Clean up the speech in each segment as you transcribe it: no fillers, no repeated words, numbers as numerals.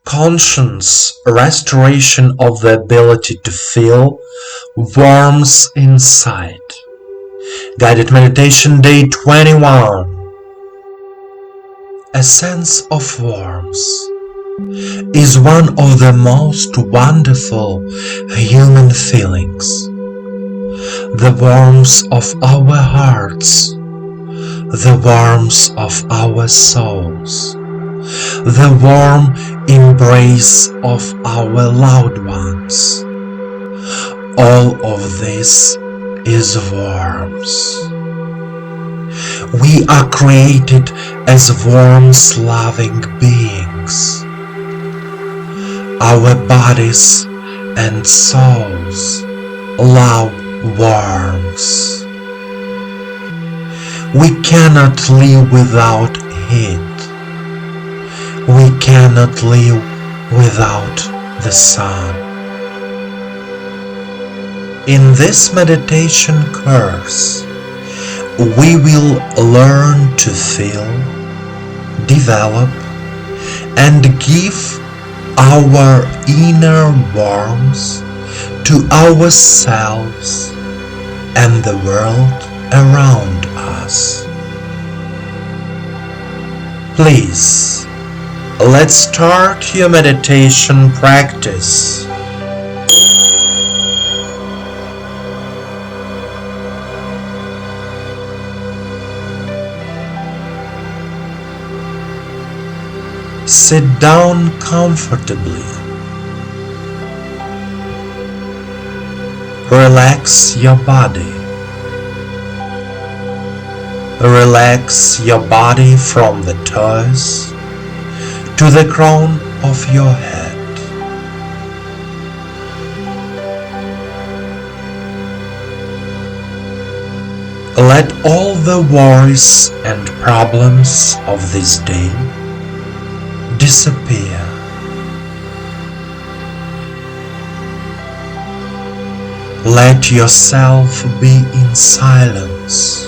conscious restoration of the ability to feel warmth inside. Guided Meditation Day 21. A sense of warmth is one of the most wonderful human feelings. The warmth of our hearts, the warmth of our souls, the warm embrace of our loved ones. All of this is warmth. We are created as warmth-loving beings. Our bodies and souls love warmth. We cannot live without heat. We cannot live without the sun. In this meditation course, we will learn to feel, develop, and give our inner warmth to ourselves and the world around us. Please, let's start your meditation practice. Sit down comfortably. Relax your body. Relax your body from the toes to the crown of your head. Let all the worries and problems of this day disappear. Let yourself be in silence.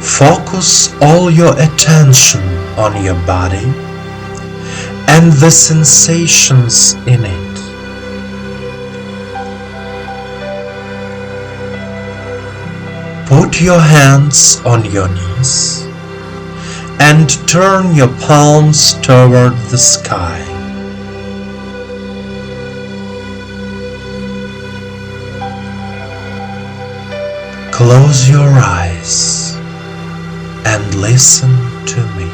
Focus all your attention on your body and the sensations in it. Put your hands on your knees and turn your palms toward the sky. Close your eyes and listen to me.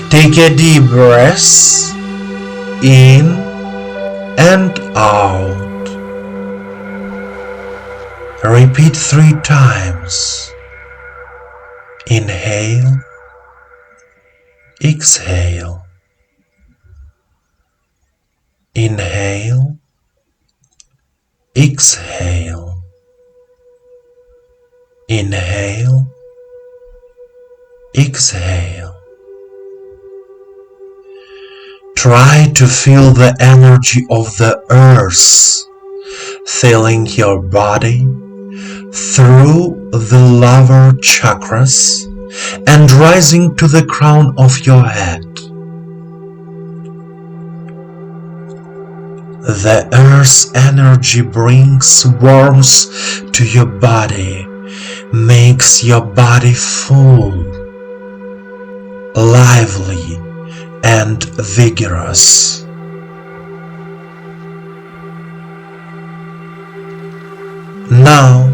Take a deep breath in and out. Repeat 3 times. Inhale, exhale. Inhale, exhale. Inhale, exhale. Try to feel the energy of the earth filling your body through the lower chakras and rising to the crown of your head. The earth's energy brings warmth to your body, makes your body full, lively, and vigorous. Now,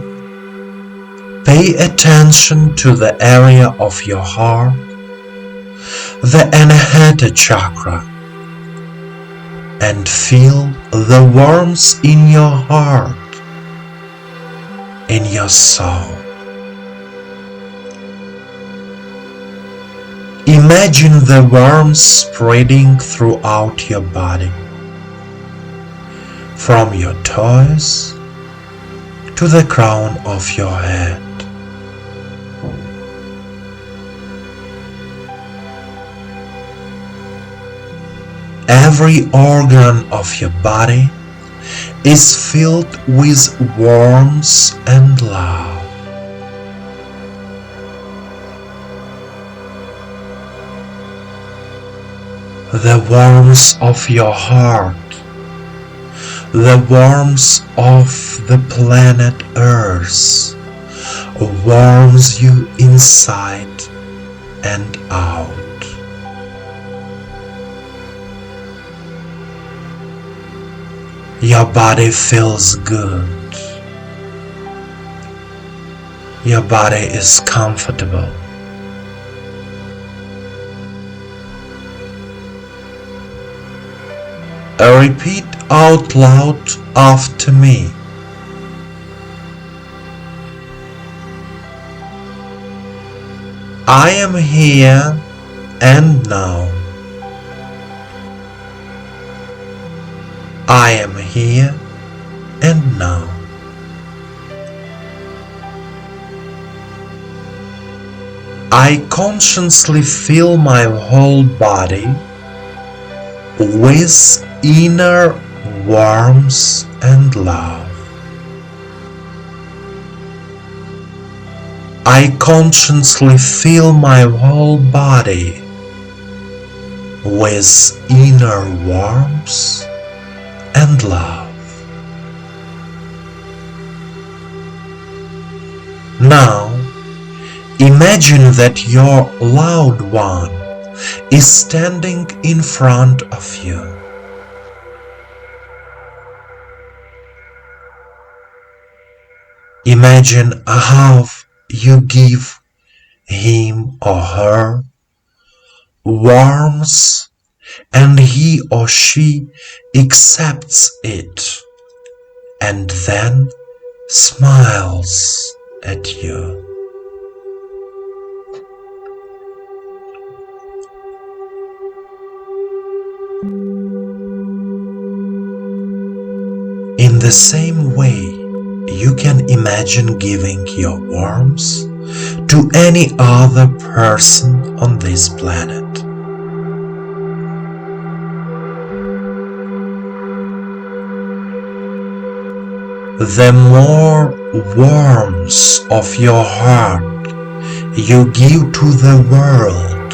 pay attention to the area of your heart, the Anahata chakra, and feel the warmth in your heart, in your soul. Imagine the warmth spreading throughout your body, from your toes to the crown of your head. Every organ of your body is filled with warmth and love. the warmth of your heart, the warmth of the planet Earth warms you inside and out. Your body feels good. Your body is comfortable. Repeat out loud after me. I am here and now. I am here and now. I consciously fill my whole body with inner warmth and love. I consciously fill my whole body with inner warmth and love. Now, imagine that your loved one is standing in front of you. Imagine how you give him or her warmth and he or she accepts it and then smiles at you. In the same way, you can imagine giving your warmth to any other person on this planet. The more warmth of your heart you give to the world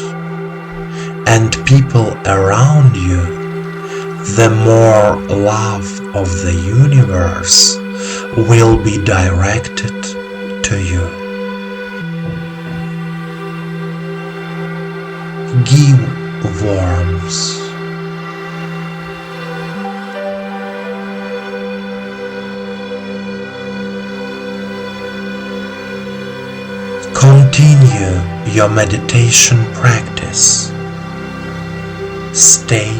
and people around you, the more love of the universe will be directed to you. Give warmth. Continue your meditation practice. Stay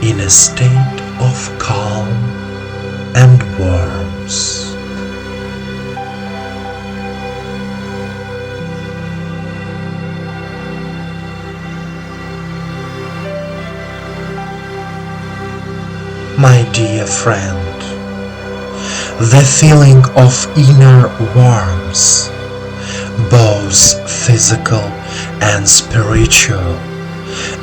in a state of calm and warmth. My dear friend, the feeling of inner warmth, both physical and spiritual,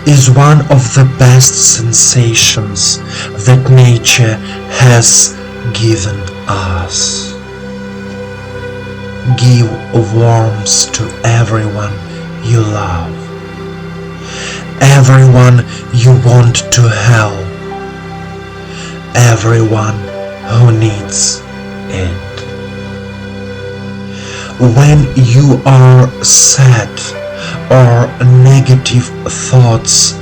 is one of the best sensations that nature has given us. Give warmth to everyone you love, everyone you want to help, everyone who needs it. When you are sad or negative thoughts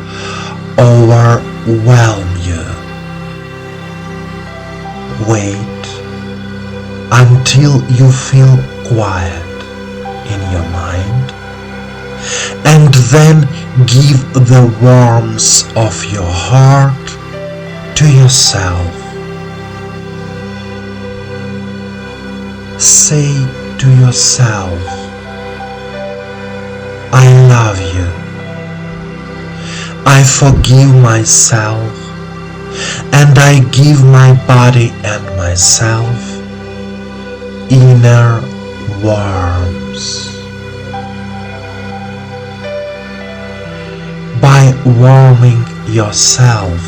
overwhelm you, wait until you feel quiet in your mind and then give the warmth of your heart to yourself. Say to yourself, I love you. I forgive myself and I give my body and myself inner warmth. By warming yourself,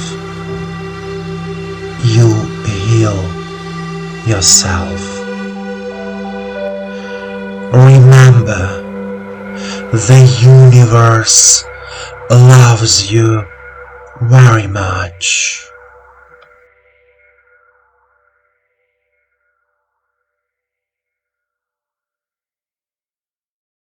you heal yourself. Remember, the universe loves you very much.